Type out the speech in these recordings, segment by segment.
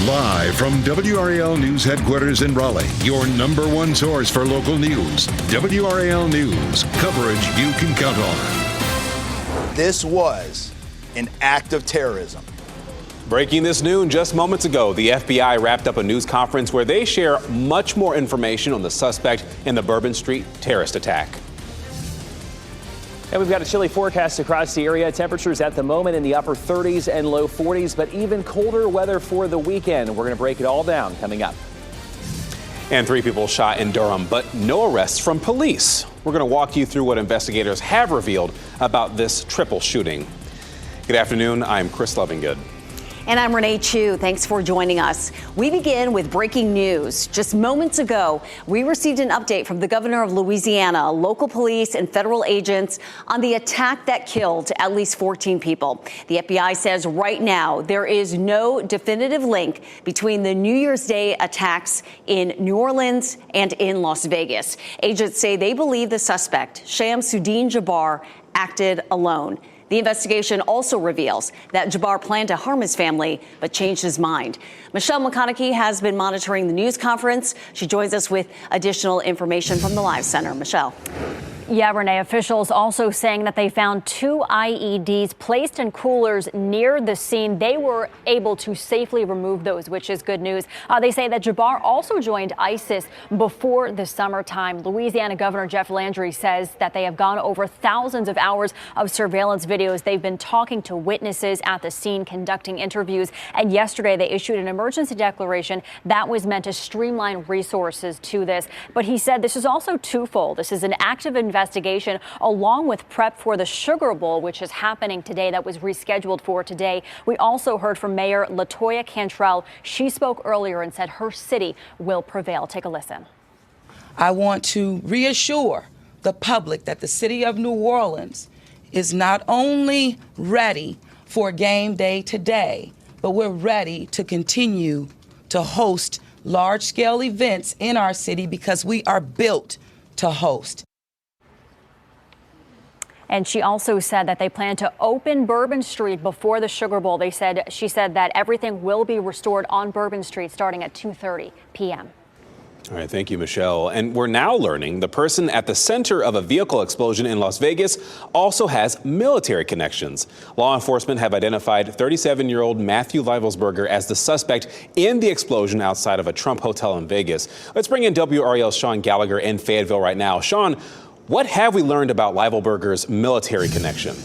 Live from WRAL News Headquarters in Raleigh, your number one source for local news. WRAL News, coverage you can count on. This was an act of terrorism. Breaking this noon just moments ago, the FBI wrapped up a news conference where they share much more information on the suspect in the Bourbon Street terrorist attack. And we've got a chilly forecast across the area. Temperatures at the moment in the upper 30s and low 40s, but even colder weather for the weekend. We're going to break it all down coming up. And 3 people shot in Durham, but no arrests from police. We're going to walk you through what investigators have revealed about this triple shooting. Good afternoon. I'm Chris Lovingood. And I'm Renee Chu. Thanks for joining us. We begin with breaking news. Just moments ago, we received an update from the governor of Louisiana, local police and federal agents on the attack that killed at least 14 people. The FBI says right now there is no definitive link between the New Year's Day attacks in New Orleans and in Las Vegas. Agents say they believe the suspect, Shamsuddin Jabbar, acted alone. The investigation also reveals that Jabbar planned to harm his family, but changed his mind. Michelle McConaughey has been monitoring the news conference. She joins us with additional information from the Live Center. Michelle. Yeah, Renee, officials also saying that they found 2 IEDs placed in coolers near the scene. They were able to safely remove those, which is good news. They say that Jabbar also joined ISIS before the summertime. Louisiana Governor Jeff Landry says that they have gone over thousands of hours of surveillance videos. They've been talking to witnesses at the scene, conducting interviews. And yesterday they issued an emergency declaration that was meant to streamline resources to this. But he said this is also twofold. This is an active investigation along with prep for the Sugar Bowl, which is happening today, that was rescheduled for today. We also heard from Mayor LaToya Cantrell. She spoke earlier and said her city will prevail. Take a listen. I want to reassure the public that the city of New Orleans is not only ready for game day today, but we're ready to continue to host large-scale events in our city because we are built to host. And she also said that they plan to open Bourbon Street before the Sugar Bowl. She said that everything will be restored on Bourbon Street starting at 2:30 p.m. All right, thank you, Michelle. And we're now learning the person at the center of a vehicle explosion in Las Vegas also has military connections. Law enforcement have identified 37-year-old Matthew Leibelsberger as the suspect in the explosion outside of a Trump hotel in Vegas. Let's bring in WRAL's Sean Gallagher in Fayetteville right now. Sean, what have we learned about Leibelsberger's military connection?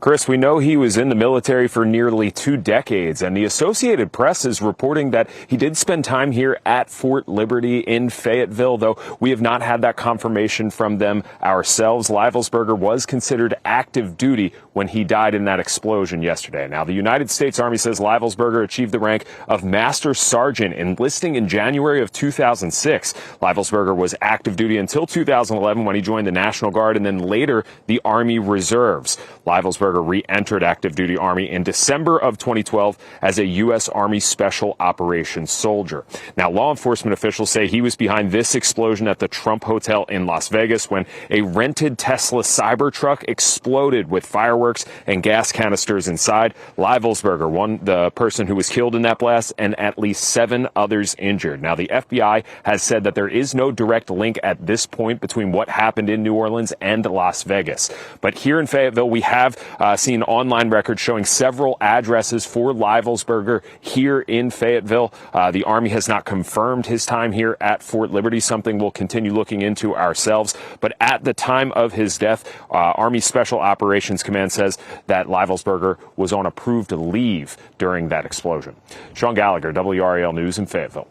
Chris, we know he was in the military for nearly 2 decades, and the Associated Press is reporting that he did spend time here at Fort Liberty in Fayetteville, though we have not had that confirmation from them ourselves. Leibelsberger was considered active duty when he died in that explosion yesterday. Now, the United States Army says Leibelsberger achieved the rank of Master Sergeant, enlisting in January of 2006. Leibelsberger was active duty until 2011 when he joined the National Guard and then later the Army Reserves. Leibelsberger re-entered active duty Army in December of 2012 as a U.S. Army Special Operations soldier. Now, law enforcement officials say he was behind this explosion at the Trump Hotel in Las Vegas when a rented Tesla Cybertruck exploded with fireworks and gas canisters inside. Leibelsberger, the person who was killed in that blast, and at least 7 others injured. Now, the FBI has said that there is no direct link at this point between what happened in New Orleans and Las Vegas. But here in Fayetteville, we have seen online records showing several addresses for Leibelsberger here in Fayetteville. The Army has not confirmed his time here at Fort Liberty, something we'll continue looking into ourselves. But at the time of his death, Army Special Operations Command says that Leibelsberger was on approved leave during that explosion. Sean Gallagher, WRAL News in Fayetteville.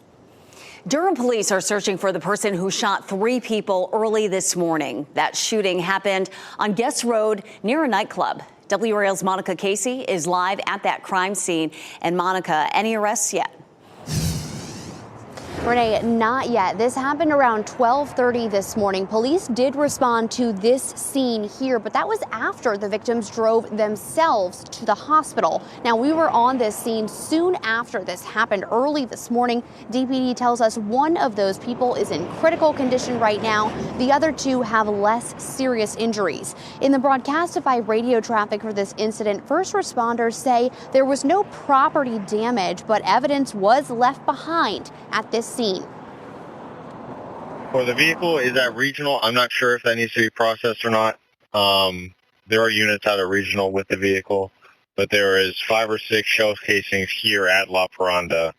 Durham police are searching for the person who shot 3 people early this morning. That shooting happened on Guest Road near a nightclub. WRAL's Monica Casey is live at that crime scene. And Monica, any arrests yet? Renee, not yet. This happened around 12:30 this morning. Police did respond to this scene here, but that was after the victims drove themselves to the hospital. Now, we were on this scene soon after this happened early this morning. DPD tells us one of those people is in critical condition right now. The other two have less serious injuries. In the broadcastified radio traffic for this incident, first responders say there was no property damage, but evidence was left behind at this scene. For the vehicle, is that regional? I'm not sure if that needs to be processed or not. There are units out of regional with the vehicle, but there is 5 or 6 shell casings here at La Paranda.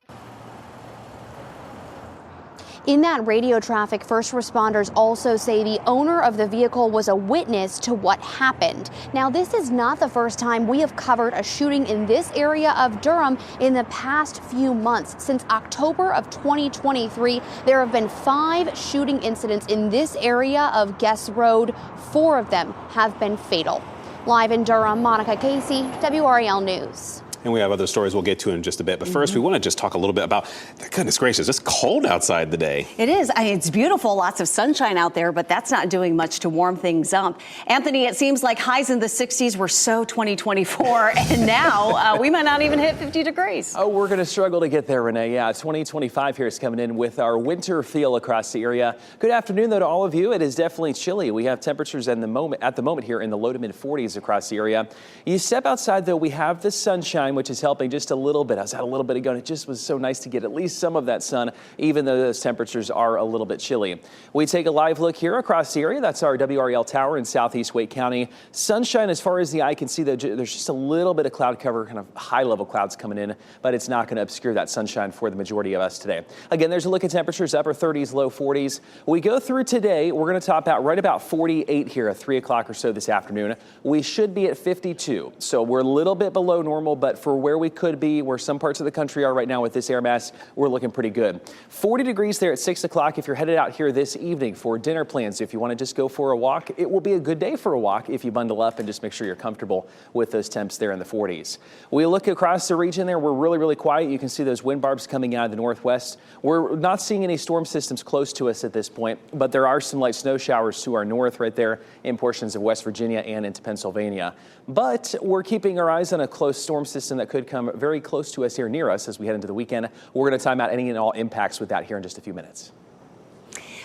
In that radio traffic, first responders also say the owner of the vehicle was a witness to what happened. Now, this is not the first time we have covered a shooting in this area of Durham in the past few months. Since October of 2023, there have been 5 shooting incidents in this area of Guest Road. 4 of them have been fatal. Live in Durham, Monica Casey, WRAL News. And we have other stories we'll get to in just a bit. But first, we want to just talk a little bit about, goodness gracious, it's cold outside today. It is. It's beautiful. Lots of sunshine out there, but that's not doing much to warm things up. Anthony, it seems like highs in the 60s were so 2024, and now we might not even hit 50 degrees. Oh, we're going to struggle to get there, Renee. Yeah, 2025 here is coming in with our winter feel across the area. Good afternoon, though, to all of you. It is definitely chilly. We have temperatures at the moment here in the low to mid 40s across the area. You step outside, though, we have the sunshine, which is helping just a little bit. I was out a little bit ago, and it just was so nice to get at least some of that sun, even though those temperatures are a little bit chilly. We take a live look here across the area. That's our WRAL tower in southeast Wake County. Sunshine as far as the eye can see. There's just a little bit of cloud cover, kind of high-level clouds coming in, but it's not going to obscure that sunshine for the majority of us today. Again, there's a look at temperatures, upper 30s, low 40s. We go through today. We're going to top out right about 48 here at 3 o'clock or so this afternoon. We should be at 52, so we're a little bit below normal, but for where we could be, where some parts of the country are right now with this air mass, we're looking pretty good. 40 degrees there at 6 o'clock if you're headed out here this evening for dinner plans. If you want to just go for a walk, it will be a good day for a walk if you bundle up and just make sure you're comfortable with those temps there in the 40s. We look across the region there. We're really, really quiet. You can see those wind barbs coming out of the northwest. We're not seeing any storm systems close to us at this point, but there are some light snow showers to our north right there in portions of West Virginia and into Pennsylvania. But we're keeping our eyes on a close storm system that could come very close to us here near us as we head into the weekend. We're going to time out any and all impacts with that here in just a few minutes.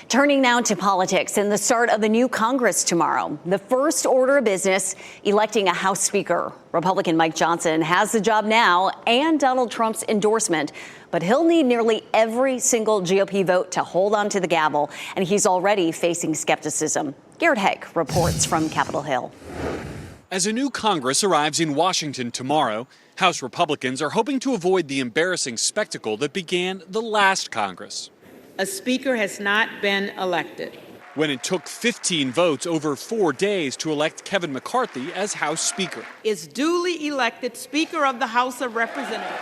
Turning now to politics and the start of the new Congress tomorrow. The first order of business, electing a House Speaker. Republican Mike Johnson has the job now and Donald Trump's endorsement, but he'll need nearly every single GOP vote to hold on to the gavel, and he's already facing skepticism. Garrett Haig reports from Capitol Hill. As a new Congress arrives in Washington tomorrow, House Republicans are hoping to avoid the embarrassing spectacle that began the last Congress. A speaker has not been elected. When it took 15 votes over 4 days to elect Kevin McCarthy as House Speaker. Is duly elected Speaker of the House of Representatives.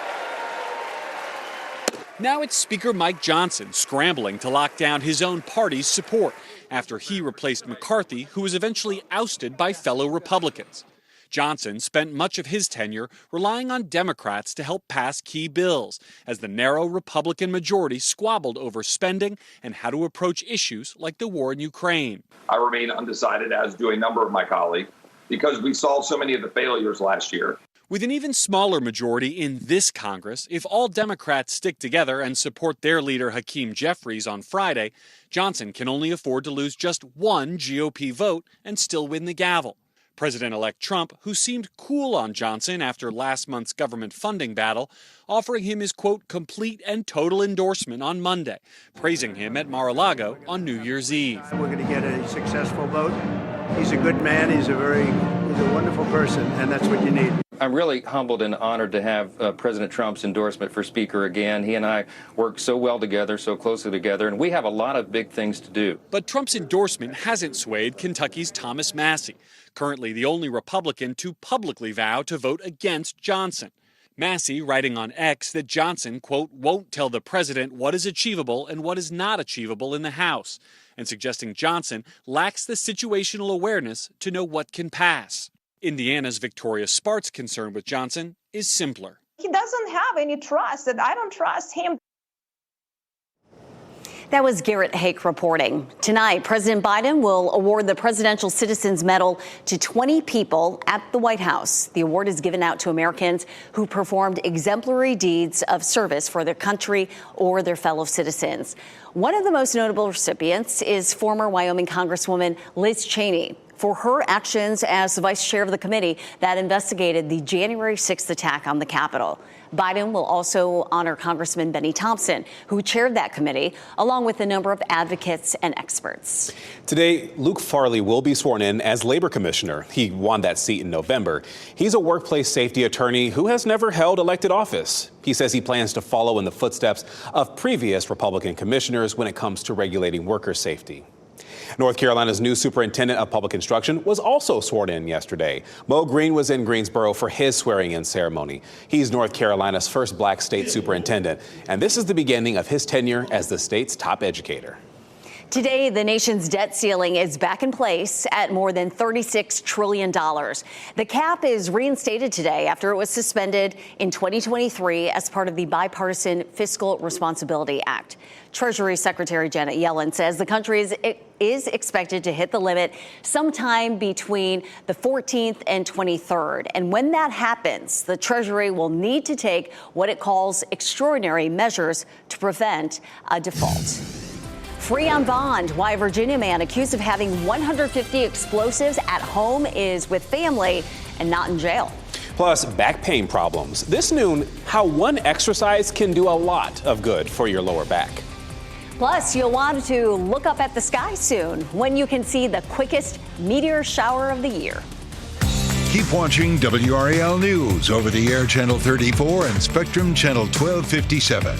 Now it's Speaker Mike Johnson scrambling to lock down his own party's support after he replaced McCarthy, who was eventually ousted by fellow Republicans. Johnson spent much of his tenure relying on Democrats to help pass key bills as the narrow Republican majority squabbled over spending and how to approach issues like the war in Ukraine. I remain undecided, as do a number of my colleagues, because we solved so many of the failures last year. With an even smaller majority in this Congress, if all Democrats stick together and support their leader Hakeem Jeffries on Friday, Johnson can only afford to lose just one GOP vote and still win the gavel. President-elect Trump, who seemed cool on Johnson after last month's government funding battle, offering him his, quote, complete and total endorsement on Monday, praising him at Mar-a-Lago on New Year's Eve. We're going to get a successful vote. He's a good man. He's a wonderful person, and that's what you need. I'm really humbled and honored to have President Trump's endorsement for Speaker again. He and I work so well together, so closely together, and we have a lot of big things to do. But Trump's endorsement hasn't swayed Kentucky's Thomas Massie, currently the only Republican to publicly vow to vote against Johnson. Massie writing on X that Johnson, quote, won't tell the president what is achievable and what is not achievable in the House, and suggesting Johnson lacks the situational awareness to know what can pass. Indiana's Victoria Spart's concern with Johnson is simpler. He doesn't have any trust, and I don't trust him. That was Garrett Hake reporting. Tonight, President Biden will award the Presidential Citizens Medal to 20 people at the White House. The award is given out to Americans who performed exemplary deeds of service for their country or their fellow citizens. One of the most notable recipients is former Wyoming Congresswoman Liz Cheney, for her actions as the vice chair of the committee that investigated the January 6th attack on the Capitol. Biden will also honor Congressman Benny Thompson, who chaired that committee, along with a number of advocates and experts. Today, Luke Farley will be sworn in as labor commissioner. He won that seat in November. He's a workplace safety attorney who has never held elected office. He says he plans to follow in the footsteps of previous Republican commissioners when it comes to regulating worker safety. North Carolina's new superintendent of public instruction was also sworn in yesterday. Mo Green was in Greensboro for his swearing-in ceremony. He's North Carolina's first black state superintendent, and this is the beginning of his tenure as the state's top educator. Today, the nation's debt ceiling is back in place at more than $36 trillion. The cap is reinstated today after it was suspended in 2023 as part of the Bipartisan Fiscal Responsibility Act. Treasury Secretary Janet Yellen says the country is expected to hit the limit sometime between the 14th and 23rd. And when that happens, the Treasury will need to take what it calls extraordinary measures to prevent a default. Free on bond. Why a Virginia man accused of having 150 explosives at home is with family and not in jail. Plus, back pain problems. This noon, how one exercise can do a lot of good for your lower back. Plus, you'll want to look up at the sky soon when you can see the quickest meteor shower of the year. Keep watching WRAL News over the air Channel 34 and Spectrum Channel 1257.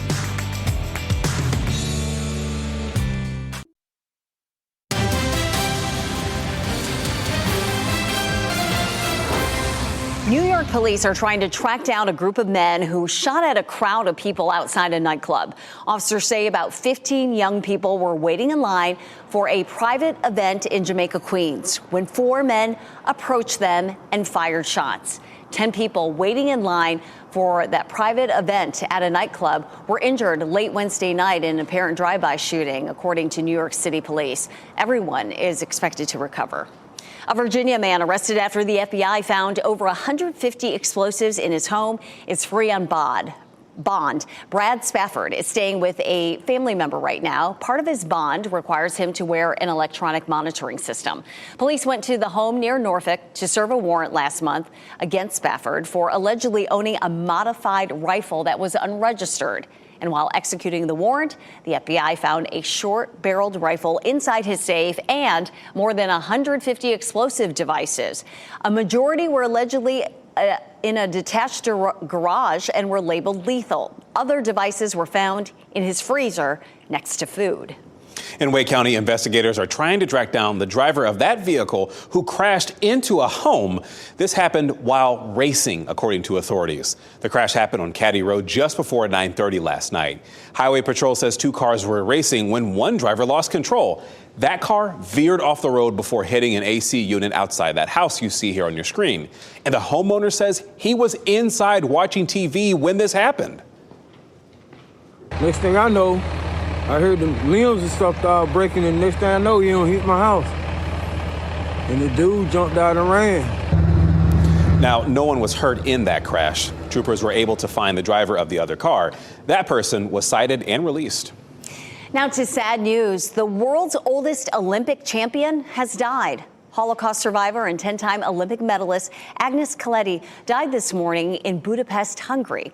New York police are trying to track down a group of men who shot at a crowd of people outside a nightclub. Officers say about 15 young people were waiting in line for a private event in Jamaica, Queens, when 4 men approached them and fired shots. 10 people waiting in line for that private event at a nightclub were injured late Wednesday night in an apparent drive-by shooting, according to New York City police. Everyone is expected to recover. A Virginia man arrested after the FBI found over 150 explosives in his home is free on bond. Brad Spafford is staying with a family member right now. Part of his bond requires him to wear an electronic monitoring system. Police went to the home near Norfolk to serve a warrant last month against Spafford for allegedly owning a modified rifle that was unregistered. And while executing the warrant, the FBI found a short-barreled rifle inside his safe and more than 150 explosive devices. A majority were allegedly in a detached garage and were labeled lethal. Other devices were found in his freezer next to food. In Wake County, investigators are trying to track down the driver of that vehicle who crashed into a home. This happened while racing, according to authorities. The crash happened on Caddy Road just before 9:30 last night. Highway Patrol says 2 cars were racing when one driver lost control. That car veered off the road before hitting an AC unit outside that house you see here on your screen. And the homeowner says he was inside watching TV when this happened. Next thing I know, I heard the limbs and stuff start breaking, and next thing I know, he don't hit my house. And the dude jumped out and ran. Now, no one was hurt in that crash. Troopers were able to find the driver of the other car. That person was cited and released. Now to sad news. The world's oldest Olympic champion has died. Holocaust survivor and 10-time Olympic medalist Agnes Kaleti died this morning in Budapest, Hungary.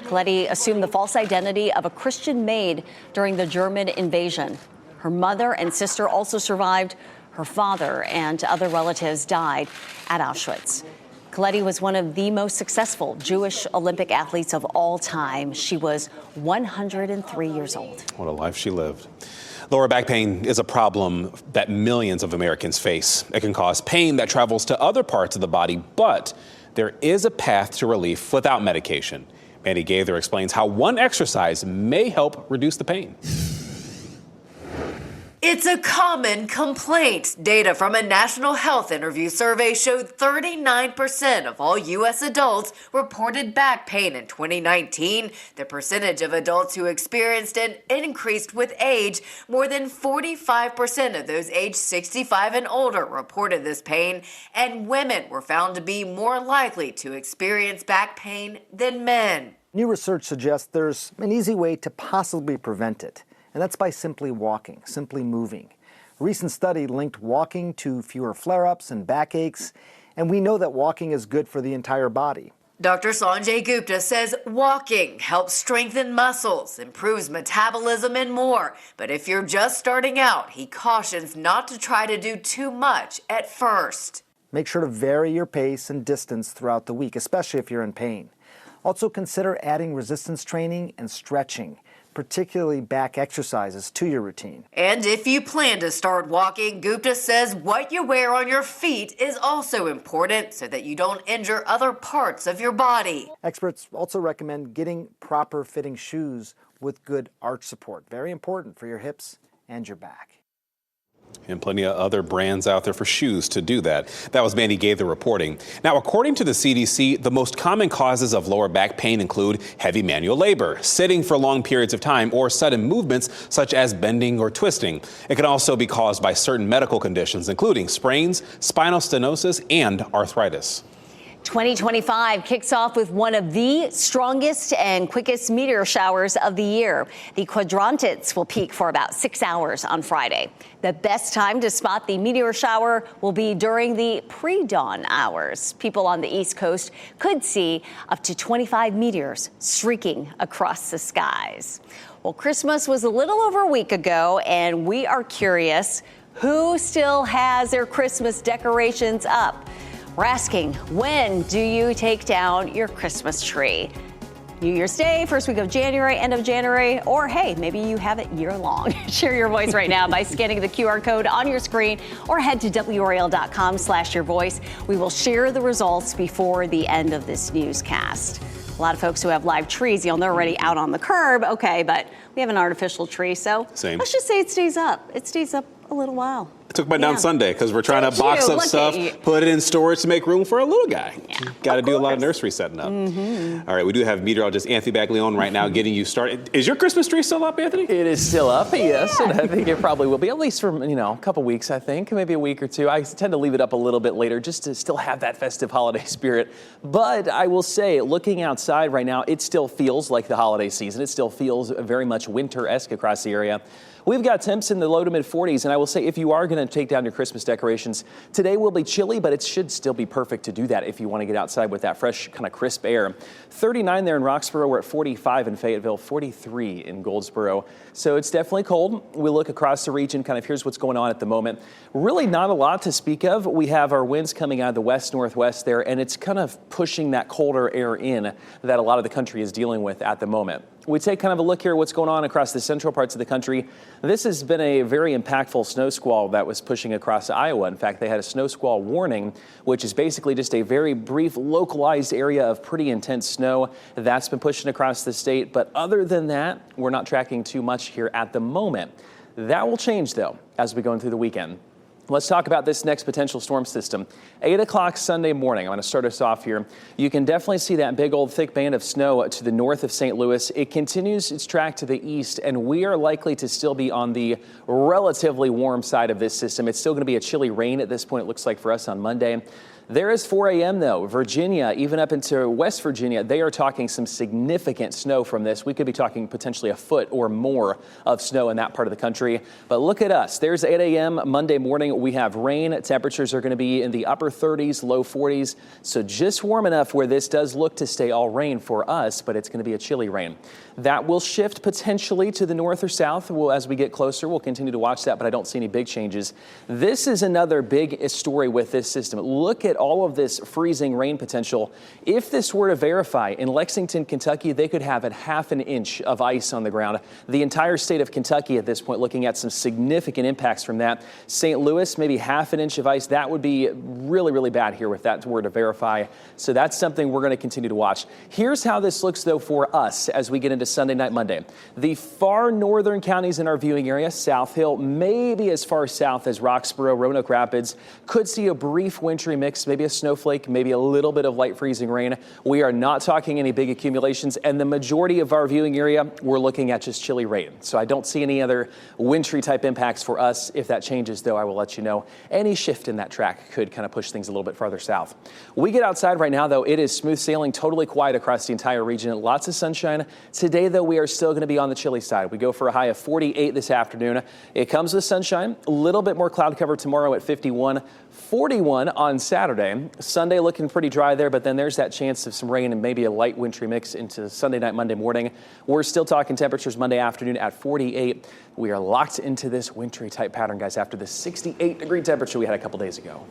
Kaleti assumed the false identity of a Christian maid during the German invasion. Her mother and sister also survived. Her father and other relatives died at Auschwitz. Kaleti was one of the most successful Jewish Olympic athletes of all time. She was 103 years old. What a life she lived. Lower back pain is a problem that millions of Americans face. It can cause pain that travels to other parts of the body, but there is a path to relief without medication. Mandy Gaither explains how one exercise may help reduce the pain. It's a common complaint. Data from a national health interview survey showed 39% of all U.S. adults reported back pain in 2019. The percentage of adults who experienced it increased with age. More than 45% of those aged 65 and older reported this pain, and women were found to be more likely to experience back pain than men. New research suggests there's an easy way to possibly prevent it, and that's by simply walking, simply moving. A recent study linked walking to fewer flare-ups and backaches, and we know that walking is good for the entire body. Dr. Sanjay Gupta says walking helps strengthen muscles, improves metabolism, and more. But if you're just starting out, he cautions not to try to do too much at first. Make sure to vary your pace and distance throughout the week, especially if you're in pain. Also consider adding resistance training and stretching, particularly back exercises, to your routine. And if you plan to start walking, Gupta says what you wear on your feet is also important so that you don't injure other parts of your body. Experts also recommend getting proper fitting shoes with good arch support. Very important for your hips and your back. And plenty of other brands out there for shoes to do that. That was Mandy Gay, the reporting. Now, according to the CDC, the most common causes of lower back pain include heavy manual labor, sitting for long periods of time, or sudden movements such as bending or twisting. It can also be caused by certain medical conditions, including sprains, spinal stenosis, and arthritis. 2025 kicks off with one of the strongest and quickest meteor showers of the year. The quadrantids will peak for about 6 hours on Friday. The best time to spot the meteor shower will be during the pre-dawn hours. People on the East Coast could see up to 25 meteors streaking across the skies. Well, Christmas was a little over a week ago, and we are curious, who still has their Christmas decorations up? We're asking, when do you take down your Christmas tree? New Year's Day, first week of January, end of January, or hey, maybe you have it year long. Share your voice right now by scanning the QR code on your screen or head to WRAL.com/yourvoice. We will share the results before the end of this newscast. A lot of folks who have live trees, they're already out on the curb. Okay, but we have an artificial tree, so let's just say it stays up. It stays up a little while. I took mine down Sunday because we're trying to box up stuff, put it in storage to make room for a little guy. Got to do a lot of nursery setting up. All right, we do have meteorologist Anthony Baglione right now getting you started. Is your Christmas tree still up, Anthony? It is still up, yes, and I think it probably will be, at least for, a couple weeks, I think, maybe a week or two. I tend to leave it up a little bit later just to still have that festive holiday spirit. But I will say, looking outside right now, it still feels like the holiday season. It still feels very much winter-esque across the area. We've got temps in the low to mid 40s, and I will say if you are going to take down your Christmas decorations, today will be chilly, but it should still be perfect to do that if you want to get outside with that fresh, kind of crisp air. 39 there in Roxborough. We're at 45 in Fayetteville, 43 in Goldsboro. So it's definitely cold. We look across the region, kind of here's what's going on at the moment. Really not a lot to speak of. We have our winds coming out of the west-northwest there, and it's kind of pushing that colder air in that a lot of the country is dealing with at the moment. We take kind of a look here at what's going on across the central parts of the country. This has been a very impactful snow squall that was pushing across Iowa. In fact, they had a snow squall warning, which is basically just a very brief localized area of pretty intense snow that's been pushing across the state. But other than that, we're not tracking too much here at the moment. That will change, though, as we go into the weekend. Let's talk about this next potential storm system. 8 o'clock Sunday morning. I'm going to start us off here. You can definitely see that big old thick band of snow to the north of St. Louis. It continues its track to the east, and we are likely to still be on the relatively warm side of this system. It's still going to be a chilly rain at this point, it looks like, for us on Monday. There is 4 a.m. though. Virginia, even up into West Virginia, they are talking some significant snow from this. We could be talking potentially a foot or more of snow in that part of the country. But look at us. There's 8 a.m. Monday morning. We have rain. Temperatures are going to be in the upper 30s, low 40s. So just warm enough where this does look to stay all rain for us, but it's going to be a chilly rain. That will shift potentially to the north or south. As we get closer, we'll continue to watch that, but I don't see any big changes. This is another big story with this system. Look at at all of this freezing rain potential. If this were to verify in Lexington, Kentucky, they could have a half an inch of ice on the ground. The entire state of Kentucky at this point looking at some significant impacts from that. St. Louis, maybe half an inch of ice. That would be really, really bad here if that were to verify. So that's something we're going to continue to watch. Here's how this looks, though, for us as we get into Sunday night, Monday. The far northern counties in our viewing area, South Hill, maybe as far south as Roxborough, Roanoke Rapids, could see a brief wintry mix, maybe a snowflake, maybe a little bit of light freezing rain. We are not talking any big accumulations, and the majority of our viewing area, we're looking at just chilly rain. So I don't see any other wintry type impacts for us. If that changes, though, I will let you know. Any shift in that track could kind of push things a little bit farther south. We get outside right now, though, it is smooth sailing, totally quiet across the entire region. Lots of sunshine. Today, though, we are still going to be on the chilly side. We go for a high of 48 this afternoon. It comes with sunshine, a little bit more cloud cover tomorrow at 51, 41 on Saturday. Sunday looking pretty dry there, but then there's that chance of some rain and maybe a light wintry mix into Sunday night, Monday morning. We're still talking temperatures Monday afternoon at 48. We are locked into this wintry type pattern, guys, after the 68-degree temperature we had a couple days ago.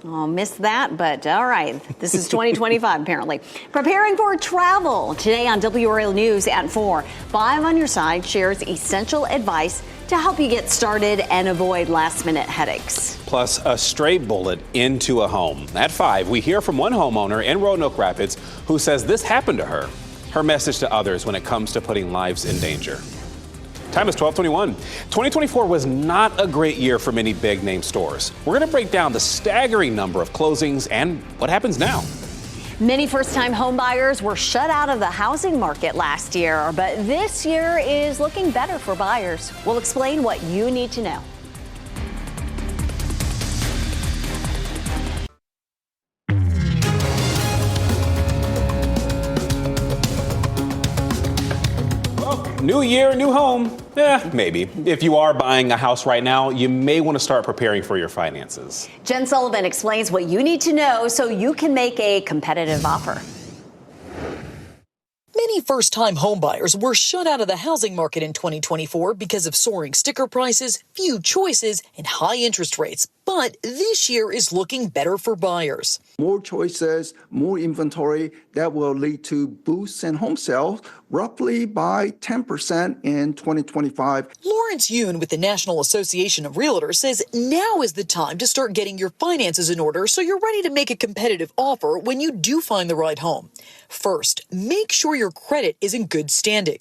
Oh, missed that, but all right. This is 2025, apparently. Preparing for travel. Today on WRAL News at 4, Five on Your Side shares essential advice to help you get started and avoid last-minute headaches. Plus, a stray bullet into a home. At 5, we hear from one homeowner in Roanoke Rapids who says this happened to her. Her message to others when it comes to putting lives in danger. Time is 12:21. 2024 was not a great year for many big-name stores. We're going to break down the staggering number of closings and what happens now. Many first-time homebuyers were shut out of the housing market last year, but this year is looking better for buyers. We'll explain what you need to know. New year, new home. Maybe. If you are buying a house right now, you may want to start preparing for your finances. Jen Sullivan explains what you need to know so you can make a competitive offer. Many first-time homebuyers were shut out of the housing market in 2024 because of soaring sticker prices, few choices, and high interest rates. But this year is looking better for buyers. More choices, more inventory, that will lead to boosts in home sales roughly by 10% in 2025. Lawrence Yoon with the National Association of Realtors says now is the time to start getting your finances in order so you're ready to make a competitive offer when you do find the right home. First, make sure your credit is in good standing.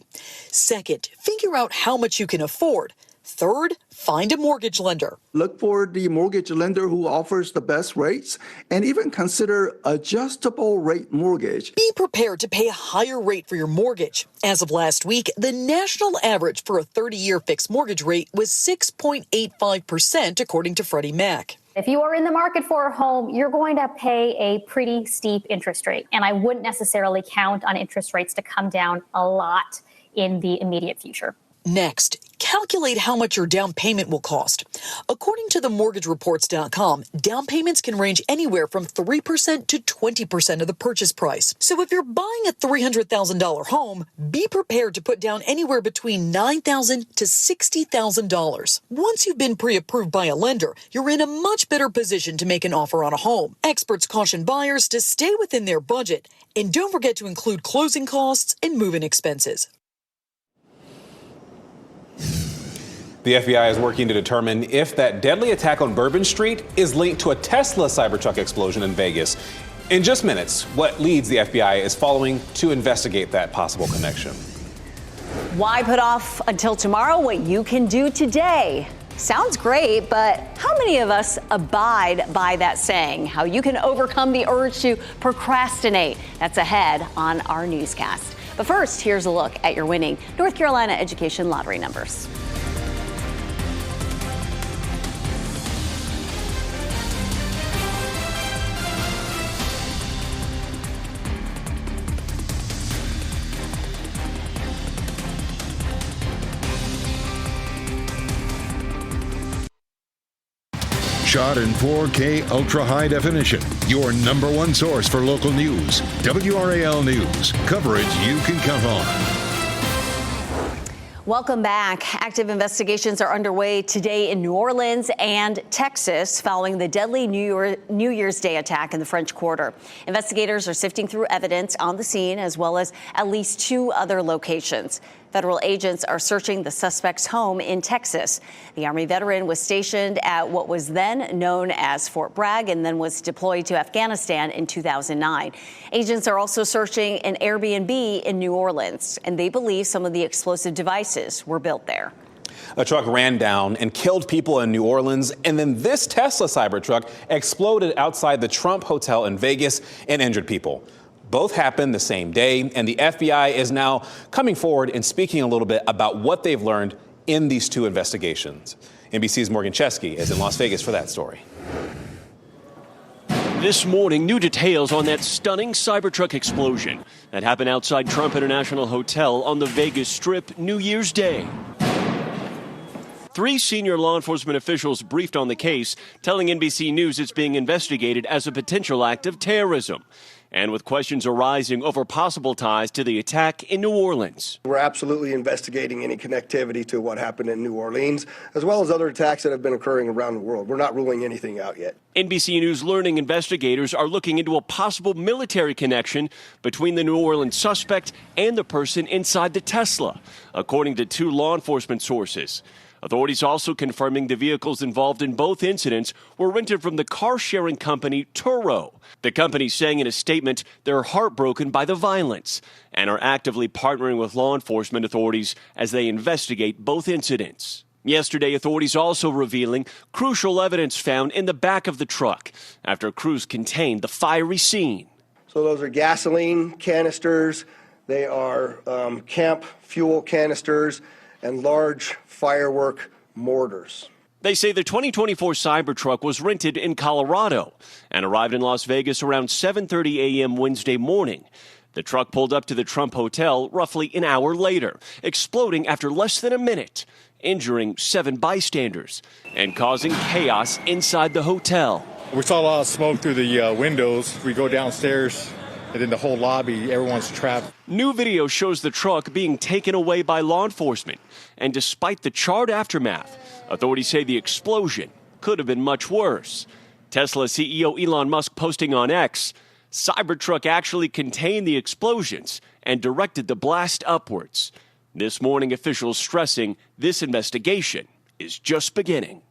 Second, figure out how much you can afford. Third, find a mortgage lender. Look for the mortgage lender who offers the best rates and even consider adjustable rate mortgage. Be prepared to pay a higher rate for your mortgage. As of last week, the national average for a 30-year fixed mortgage rate was 6.85%, according to Freddie Mac. If you are in the market for a home, you're going to pay a pretty steep interest rate. And I wouldn't necessarily count on interest rates to come down a lot in the immediate future. Next, calculate how much your down payment will cost. According to themortgagereports.com, down payments can range anywhere from 3% to 20% of the purchase price. So if you're buying a $300,000 home, be prepared to put down anywhere between $9,000 to $60,000. Once you've been pre-approved by a lender, you're in a much better position to make an offer on a home. Experts caution buyers to stay within their budget and don't forget to include closing costs and move-in expenses. The FBI is working to determine if that deadly attack on Bourbon Street is linked to a Tesla Cybertruck explosion in Vegas. In just minutes, what leads the FBI is following to investigate that possible connection. Why put off until tomorrow what you can do today? Sounds great, but how many of us abide by that saying? How you can overcome the urge to procrastinate? That's ahead on our newscast. But first, here's a look at your winning North Carolina Education Lottery numbers. Shot in 4K ultra high definition. Your number one source for local news. WRAL News. Coverage you can count on. Welcome back. Active investigations are underway today in New Orleans and Texas following the deadly New Year's Day attack in the French Quarter. Investigators are sifting through evidence on the scene as well as at least 2 other locations. Federal agents are searching the suspect's home in Texas. The Army veteran was stationed at what was then known as Fort Bragg and then was deployed to Afghanistan in 2009. Agents are also searching an Airbnb in New Orleans, and they believe some of the explosive devices were built there. A truck ran down and killed people in New Orleans, and then this Tesla Cybertruck exploded outside the Trump Hotel in Vegas and injured people. Both happened the same day, and the FBI is now coming forward and speaking a little bit about what they've learned in these 2 investigations. NBC's Morgan Chesky is in Las Vegas for that story. This morning, new details on that stunning Cybertruck explosion that happened outside Trump International Hotel on the Vegas Strip New Year's Day. 3 senior law enforcement officials briefed on the case, telling NBC News it's being investigated as a potential act of terrorism, and with questions arising over possible ties to the attack in New Orleans. We're absolutely investigating any connectivity to what happened in New Orleans, as well as other attacks that have been occurring around the world. We're not ruling anything out yet. NBC News learning investigators are looking into a possible military connection between the New Orleans suspect and the person inside the Tesla, according to 2 law enforcement sources. Authorities also confirming the vehicles involved in both incidents were rented from the car-sharing company Turo. The company saying in a statement they're heartbroken by the violence and are actively partnering with law enforcement authorities as they investigate both incidents. Yesterday, authorities also revealing crucial evidence found in the back of the truck after crews contained the fiery scene. So those are gasoline canisters, they are camp fuel canisters, and large firework mortars. They say the 2024 Cybertruck was rented in Colorado and arrived in Las Vegas around 7:30 a.m. Wednesday morning. The truck pulled up to the Trump Hotel roughly an hour later, exploding after less than a minute, injuring 7 bystanders and causing chaos inside the hotel. We saw a lot of smoke through the windows. We go downstairs, and then the whole lobby, everyone's trapped. New video shows the truck being taken away by law enforcement. And despite the charred aftermath, authorities say the explosion could have been much worse. Tesla CEO Elon Musk posting on X, Cybertruck actually contained the explosions and directed the blast upwards. This morning, officials stressing this investigation is just beginning.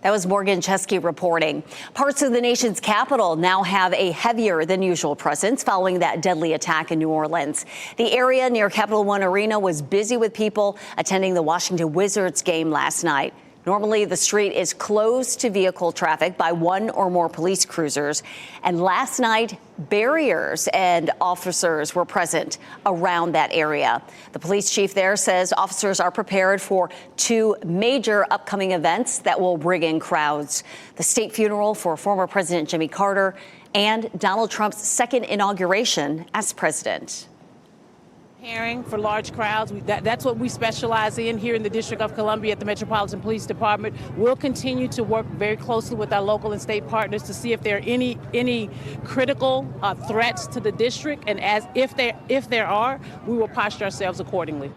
That was Morgan Chesky reporting. Parts of the nation's capital now have a heavier than usual presence following that deadly attack in New Orleans. The area near Capital One Arena was busy with people attending the Washington Wizards game last night. Normally, the street is closed to vehicle traffic by 1 or more police cruisers. And last night, barriers and officers were present around that area. The police chief there says officers are prepared for 2 major upcoming events that will bring in crowds: the state funeral for former President Jimmy Carter and Donald Trump's 2nd inauguration as president. Preparing for large crowds. That's what we specialize in here in the District of Columbia at the Metropolitan Police Department. We'll continue to work very closely with our local and state partners to see if there are any critical threats to the district, and if there are, we will posture ourselves accordingly.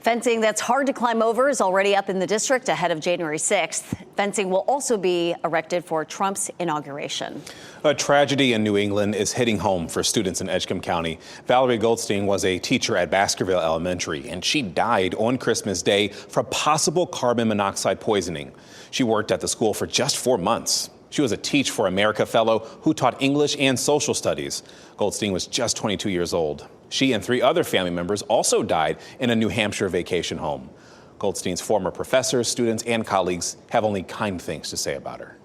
Fencing that's hard to climb over is already up in the district ahead of January 6th. Fencing will also be erected for Trump's inauguration. A tragedy in New England is hitting home for students in Edgecombe County. Valerie Goldstein was a teacher at Baskerville Elementary, and she died on Christmas Day from possible carbon monoxide poisoning. She worked at the school for just 4 months. She was a Teach for America fellow who taught English and social studies. Goldstein was just 22 years old. She and 3 other family members also died in a New Hampshire vacation home. Goldstein's former professors, students, and colleagues have only kind things to say about her.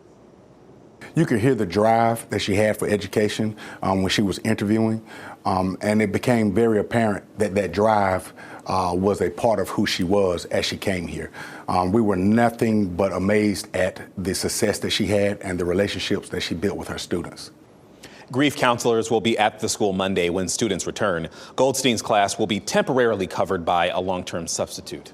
You could hear the drive that she had for education when she was interviewing, and it became very apparent that that drive was a part of who she was as she came here. We were nothing but amazed at the success that she had and the relationships that she built with her students. Grief counselors will be at the school Monday when students return. Goldstein's class will be temporarily covered by a long-term substitute.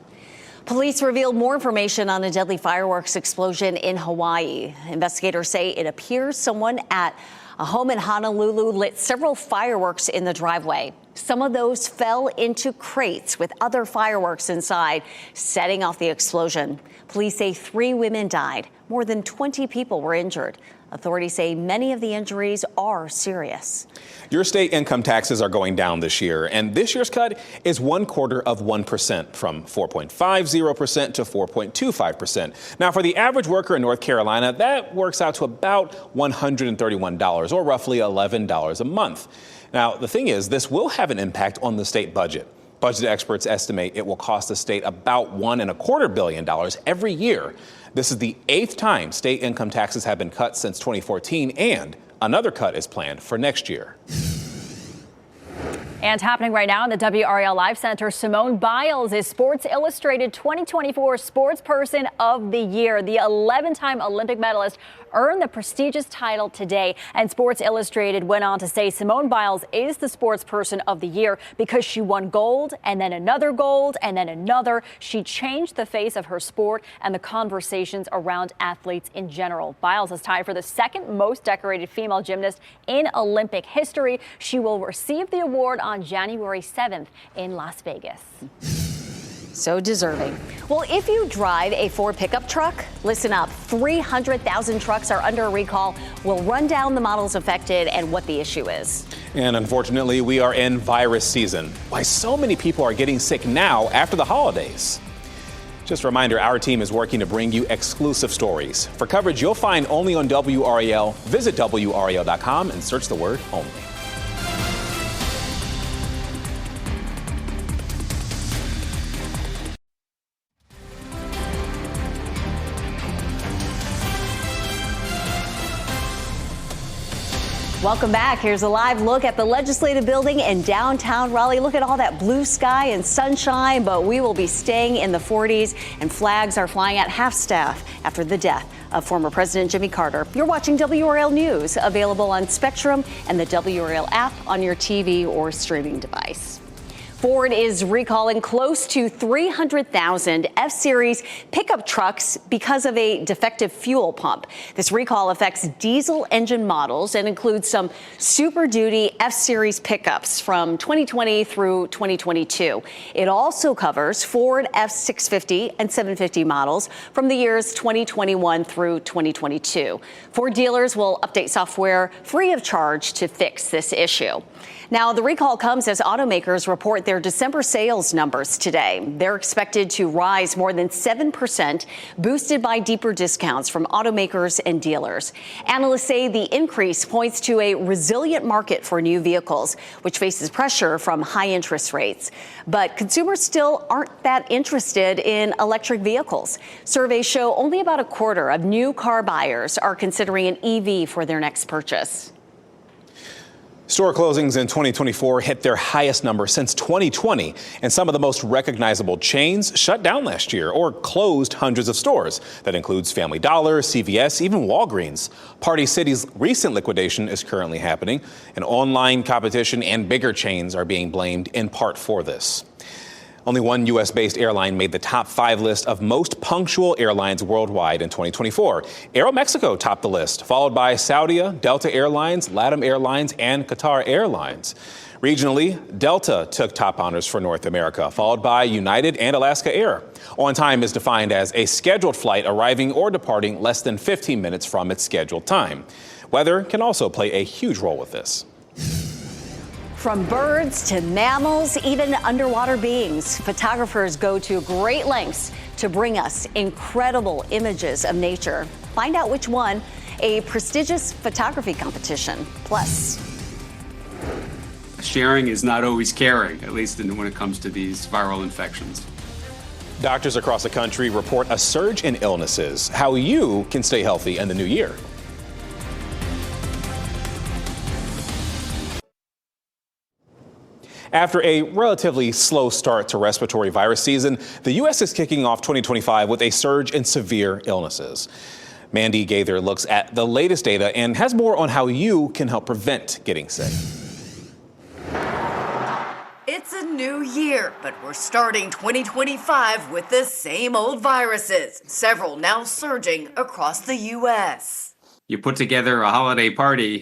Police revealed more information on a deadly fireworks explosion in Hawaii. Investigators say it appears someone at a home in Honolulu lit several fireworks in the driveway. Some of those fell into crates with other fireworks inside, setting off the explosion. Police say 3 women died. More than 20 people were injured. Authorities say many of the injuries are serious. Your state income taxes are going down this year, and this year's cut is 1/4% from 4.50% to 4.25%. Now, for the average worker in North Carolina, that works out to about $131, or roughly $11 a month. Now, the thing is, this will have an impact on the state budget. Budget experts estimate it will cost the state about $1.25 billion every year. This is the 8th time state income taxes have been cut since 2014, and another cut is planned for next year. And happening right now in the WRAL Live Center, Simone Biles is Sports Illustrated 2024 Sports Person of the Year. The 11-time Olympic medalist earned the prestigious title today. And Sports Illustrated went on to say Simone Biles is the Sports Person of the Year because she won gold and then another gold and then another. She changed the face of her sport and the conversations around athletes in general. Biles is tied for the 2nd most decorated female gymnast in Olympic history. She will receive the award on January 7th in Las Vegas. So deserving. Well, if you drive a Ford pickup truck, listen up. 300,000 trucks are under a recall. We'll run down the models affected and what the issue is. And unfortunately, we are in virus season. Why so many people are getting sick now after the holidays? Just a reminder, our team is working to bring you exclusive stories. For coverage you'll find only on WRAL, visit WRAL.com and search the word only. Welcome back. Here's a live look at the legislative building in downtown Raleigh. Look at all that blue sky and sunshine, but we will be staying in the 40s, and flags are flying at half-staff after the death of former President Jimmy Carter. You're watching WRAL News, available on Spectrum and the WRAL app on your TV or streaming device. Ford is recalling close to 300,000 F-Series pickup trucks because of a defective fuel pump. This recall affects diesel engine models and includes some Super Duty F-Series pickups from 2020 through 2022. It also covers Ford F650 and 750 models from the years 2021 through 2022. Ford dealers will update software free of charge to fix this issue. Now, the recall comes as automakers report their December sales numbers today. They're expected to rise more than 7%, boosted by deeper discounts from automakers and dealers. Analysts say the increase points to a resilient market for new vehicles, which faces pressure from high interest rates. But consumers still aren't that interested in electric vehicles. Surveys show only about a quarter of new car buyers are considering an EV for their next purchase. Store closings in 2024 hit their highest number since 2020, and some of the most recognizable chains shut down last year or closed hundreds of stores. That includes Family Dollar, CVS, even Walgreens. Party City's recent liquidation is currently happening, and online competition and bigger chains are being blamed in part for this. Only one U.S.-based airline made the top 5 list of most punctual airlines worldwide in 2024. Aeromexico topped the list, followed by Saudia, Delta Airlines, LATAM Airlines, and Qatar Airlines. Regionally, Delta took top honors for North America, followed by United and Alaska Air. On time is defined as a scheduled flight arriving or departing less than 15 minutes from its scheduled time. Weather can also play a huge role with this. From birds to mammals, even underwater beings, photographers go to great lengths to bring us incredible images of nature. Find out which one, a prestigious photography competition. Plus, sharing is not always caring, at least when it comes to these viral infections. Doctors across the country report a surge in illnesses. How you can stay healthy in the new year. After a relatively slow start to respiratory virus season, the U.S. is kicking off 2025 with a surge in severe illnesses. Mandy Gaither looks at the latest data and has more on how you can help prevent getting sick. It's a new year, but we're starting 2025 with the same old viruses, several now surging across the U.S. you put together a holiday party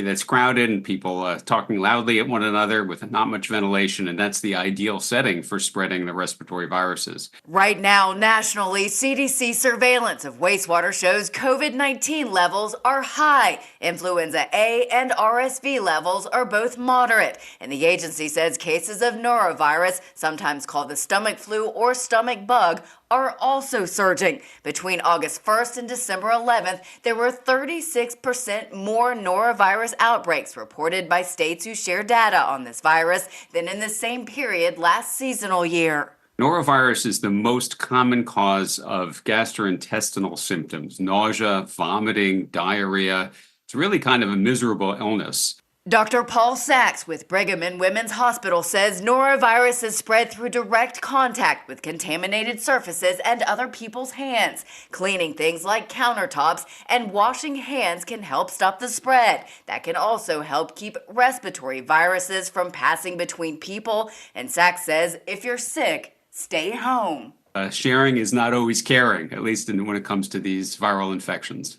that's crowded and people talking loudly at one another with not much ventilation, and that's the ideal setting for spreading the respiratory viruses. Right now, nationally, CDC surveillance of wastewater shows COVID-19 levels are high. Influenza A and RSV levels are both moderate, and the agency says cases of norovirus, sometimes called the stomach flu or stomach bug, are also surging. Between August 1st and December 11th, there were 36% more norovirus outbreaks reported by states who share data on this virus than in the same period last seasonal year. Norovirus is the most common cause of gastrointestinal symptoms, nausea, vomiting, diarrhea. It's really kind of a miserable illness. Dr. Paul Sachs with Brigham and Women's Hospital says norovirus is spread through direct contact with contaminated surfaces and other people's hands. Cleaning things like countertops and washing hands can help stop the spread. That can also help keep respiratory viruses from passing between people. And Sachs says if you're sick, stay home. Sharing is not always caring, at least when it comes to these viral infections.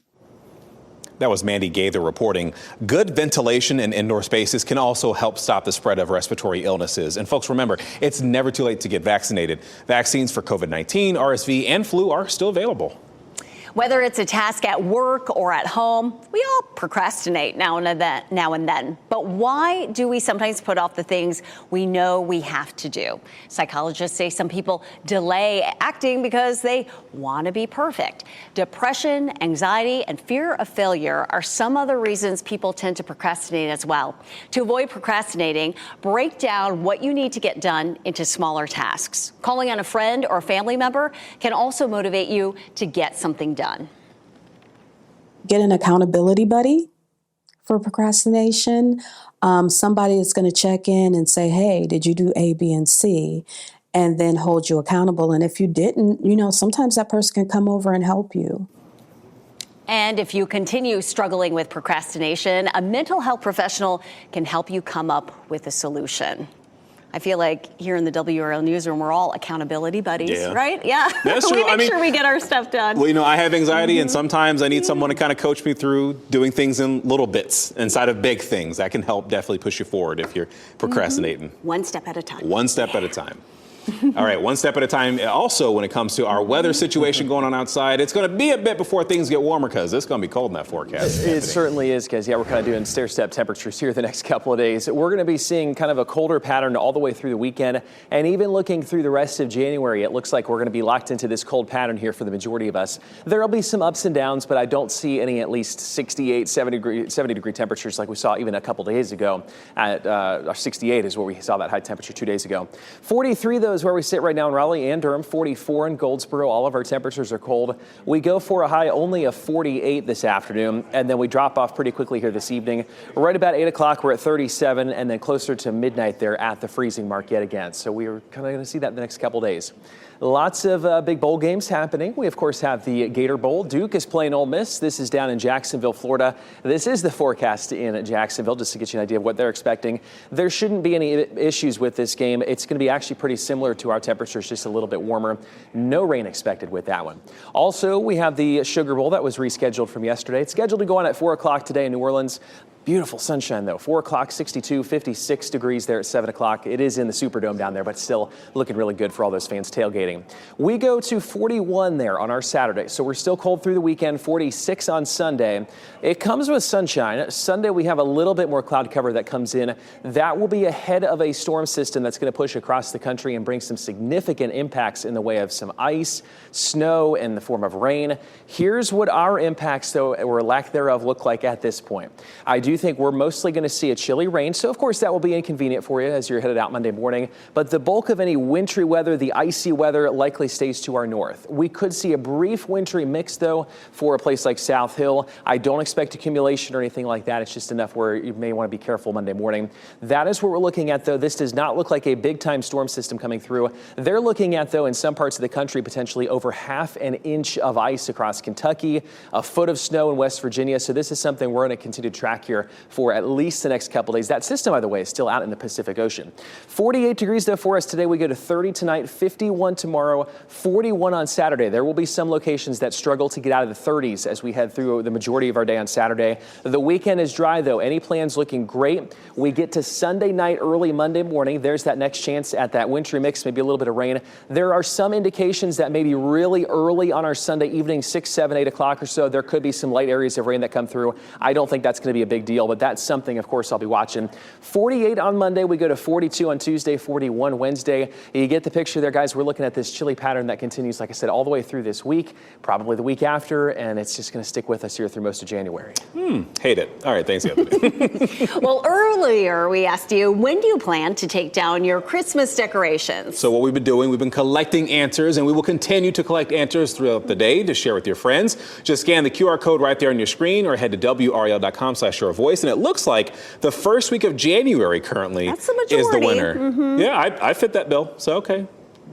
That was Mandy Gaither reporting. Good ventilation in indoor spaces can also help stop the spread of respiratory illnesses. And folks, remember, it's never too late to get vaccinated. Vaccines for COVID-19, RSV, and flu are still available. Whether it's a task at work or at home, we all procrastinate now and then. But why do we sometimes put off the things we know we have to do? Psychologists say some people delay acting because they want to be perfect. Depression, anxiety, and fear of failure are some other reasons people tend to procrastinate as well. To avoid procrastinating, break down what you need to get done into smaller tasks. Calling on a friend or family member can also motivate you to get something done. Get an accountability buddy for procrastination. Somebody is going to check in and say, hey, did you do A, B, and C? And then hold you accountable. And if you didn't, sometimes that person can come over and help you. And if you continue struggling with procrastination, a mental health professional can help you come up with a solution. I feel like here in the WRAL newsroom, we're all accountability buddies, right? Yeah. That's true. We make sure we get our stuff done. Well, I have anxiety, and sometimes I need someone to kind of coach me through doing things in little bits instead of big things. That can help definitely push you forward if you're procrastinating. One step at a time. One step at a time. All right, one step at a time. Also, when it comes to our weather situation going on outside, it's going to be a bit before things get warmer because it's going to be cold in that forecast. It certainly is, because, we're kind of doing stair-step temperatures here the next couple of days. We're going to be seeing kind of a colder pattern all the way through the weekend, and even looking through the rest of January, it looks like we're going to be locked into this cold pattern here for the majority of us. There will be some ups and downs, but I don't see any at least 68, 70 degree temperatures like we saw even a couple days ago. At 68 is where we saw that high temperature 2 days ago. 43, though, is where we sit right now in Raleigh and Durham. 44 in Goldsboro. All of our temperatures are cold. We go for a high only of 48 this afternoon, and then we drop off pretty quickly here this evening. Right about 8 o'clock, we're at 37, and then closer to midnight there at the freezing mark yet again. So we're kind of going to see that the next couple days. Lots of big bowl games happening. We, of course, have the Gator Bowl. Duke is playing Ole Miss. This is down in Jacksonville, Florida. This is the forecast in Jacksonville, just to get you an idea of what they're expecting. There shouldn't be any issues with this game. It's going to be actually pretty similar to our temperatures, just a little bit warmer. No rain expected with that one. Also, we have the Sugar Bowl that was rescheduled from yesterday. It's scheduled to go on at 4 o'clock today in New Orleans. Beautiful sunshine, though. 4 o'clock, 62, 56 degrees there at 7 o'clock. It is in the Superdome down there, but still looking really good for all those fans tailgating. We go to 41 there on our Saturday, so we're still cold through the weekend. 46 on Sunday. It comes with sunshine. Sunday, we have a little bit more cloud cover that comes in. That will be ahead of a storm system that's going to push across the country and bring some significant impacts in the way of some ice, snow, in the form of rain. Here's what our impacts, though, or lack thereof, look like at this point. I do think we're mostly going to see a chilly rain, so of course that will be inconvenient for you as you're headed out Monday morning, but the bulk of any wintry weather, the icy weather, likely stays to our north. We could see a brief wintry mix, though, for a place like South Hill. I don't expect accumulation or anything like that. It's just enough where you may want to be careful Monday morning. That is what we're looking at, though. This does not look like a big-time storm system coming through. They're looking at, though, in some parts of the country, potentially over half an inch of ice across Kentucky, a foot of snow in West Virginia, so this is something we're going to continue to track here here for at least the next couple days. That system, by the way, is still out in the Pacific Ocean. 48 degrees, though, for us today. We go to 30 tonight, 51 tomorrow, 41 on Saturday. There will be some locations that struggle to get out of the 30s as we head through the majority of our day on Saturday. The weekend is dry, though. Any plans looking great. We get to Sunday night, early Monday morning. There's that next chance at that wintry mix, maybe a little bit of rain. There are some indications that maybe really early on our Sunday evening, 6, 7, 8 o'clock or so, there could be some light areas of rain that come through. I don't think that's going to be a big deal, but that's something, of course, I'll be watching. 48 on Monday. We go to 42 on Tuesday, 41 Wednesday. You get the picture there, guys. We're looking at this chilly pattern that continues, like I said, all the way through this week, probably the week after, and it's just going to stick with us here through most of January. Hate it. All right, thanks, Anthony. Well, earlier we asked you, when do you plan to take down your Christmas decorations? So what we've been doing, we've been collecting answers, and we will continue to collect answers throughout the day to share with your friends. Just scan the QR code right there on your screen or head to WRAL.com/yourvoice. And it looks like the first week of January currently is the winner. Yeah, I fit that bill. So, okay.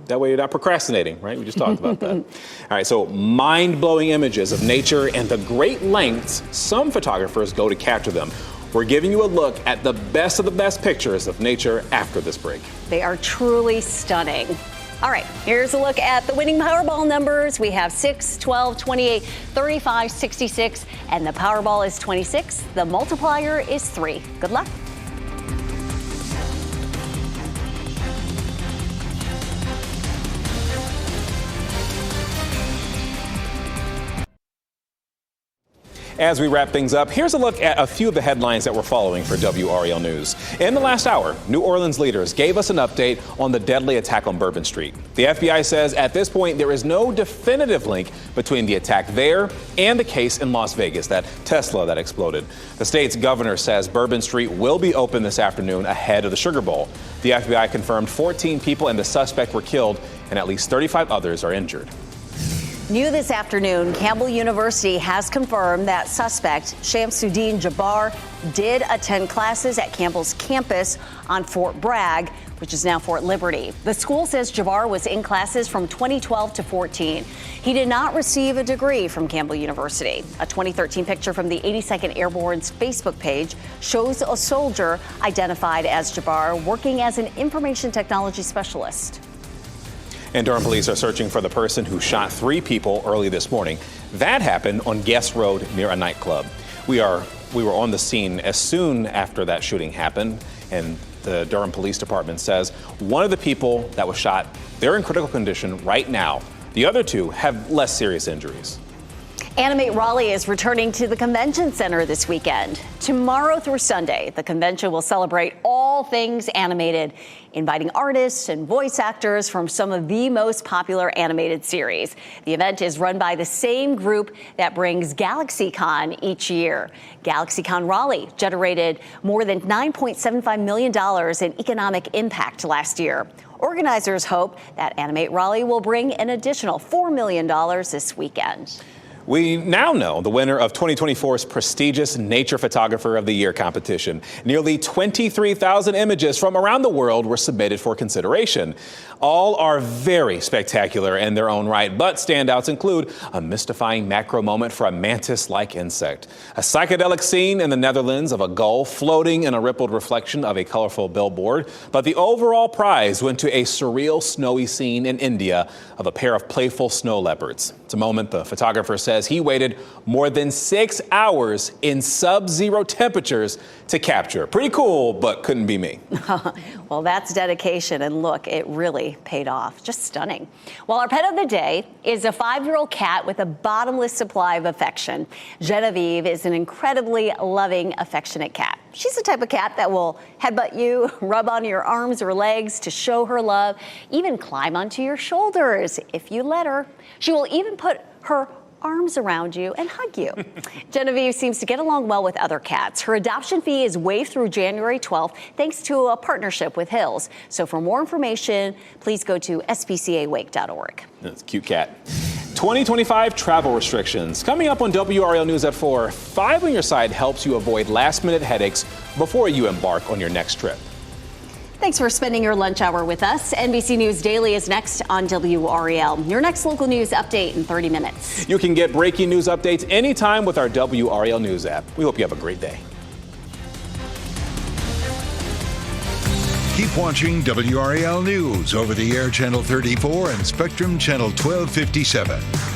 That way you're not procrastinating, right? We just talked about that. All right, so mind-blowing images of nature and the great lengths some photographers go to capture them. We're giving you a look at the best pictures of nature after this break. They are truly stunning. All right, here's a look at the winning Powerball numbers. We have 6, 12, 28, 35, 66, and the Powerball is 26. The multiplier is 3. Good luck. As we wrap things up, here's a look at a few of the headlines that we're following for WRAL News. In the last hour, New Orleans leaders gave us an update on the deadly attack on Bourbon Street. The FBI says at this point there is no definitive link between the attack there and the case in Las Vegas, that Tesla that exploded. The state's governor says Bourbon Street will be open this afternoon ahead of the Sugar Bowl. The FBI confirmed 14 people and the suspect were killed and at least 35 others are injured. New this afternoon, Campbell University has confirmed that suspect Shamsuddin Jabbar did attend classes at Campbell's campus on Fort Bragg, which is now Fort Liberty. The school says Jabbar was in classes from 2012 to 14. He did not receive a degree from Campbell University. A 2013 picture from the 82nd Airborne's Facebook page shows a soldier identified as Jabbar working as an information technology specialist. And Durham police are searching for the person who shot 3 people early this morning. That happened on Guest Road near a nightclub. We were on the scene as soon after that shooting happened, and the Durham Police Department says one of the people that was shot, they're in critical condition right now. The other 2 have less serious injuries. Animate Raleigh is returning to the convention center this weekend. Tomorrow through Sunday, the convention will celebrate all things animated, inviting artists and voice actors from some of the most popular animated series. The event is run by the same group that brings GalaxyCon each year. GalaxyCon Raleigh generated more than $9.75 million in economic impact last year. Organizers hope that Animate Raleigh will bring an additional $4 million this weekend. We now know the winner of 2024's prestigious Nature Photographer of the Year competition. Nearly 23,000 images from around the world were submitted for consideration. All are very spectacular in their own right, but standouts include a mystifying macro moment for a mantis-like insect, a psychedelic scene in the Netherlands of a gull floating in a rippled reflection of a colorful billboard, but the overall prize went to a surreal snowy scene in India of a pair of playful snow leopards. It's a moment the photographer says he waited more than 6 hours in sub-zero temperatures to capture. Pretty cool, but couldn't be me. Well, that's dedication, and look, it really paid off. Just stunning. Well, our pet of the day is a 5-year-old cat with a bottomless supply of affection. Genevieve is an incredibly loving, affectionate cat. She's the type of cat that will headbutt you, rub on your arms or legs to show her love, even climb onto your shoulders if you let her. She will even put her arms around you and hug you. Genevieve seems to get along well with other cats. Her adoption fee is waived through January 12th thanks to a partnership with Hills. So for more information, please go to spcawake.org. That's a cute cat. 2025 travel restrictions. Coming up on WRAL News at 4, 5 on your side helps you avoid last-minute headaches before you embark on your next trip. Thanks for spending your lunch hour with us. NBC News Daily is next on WRAL. Your next local news update in 30 minutes. You can get breaking news updates anytime with our WRAL News app. We hope you have a great day. Keep watching WRAL News over the air channel 34 and Spectrum channel 1257.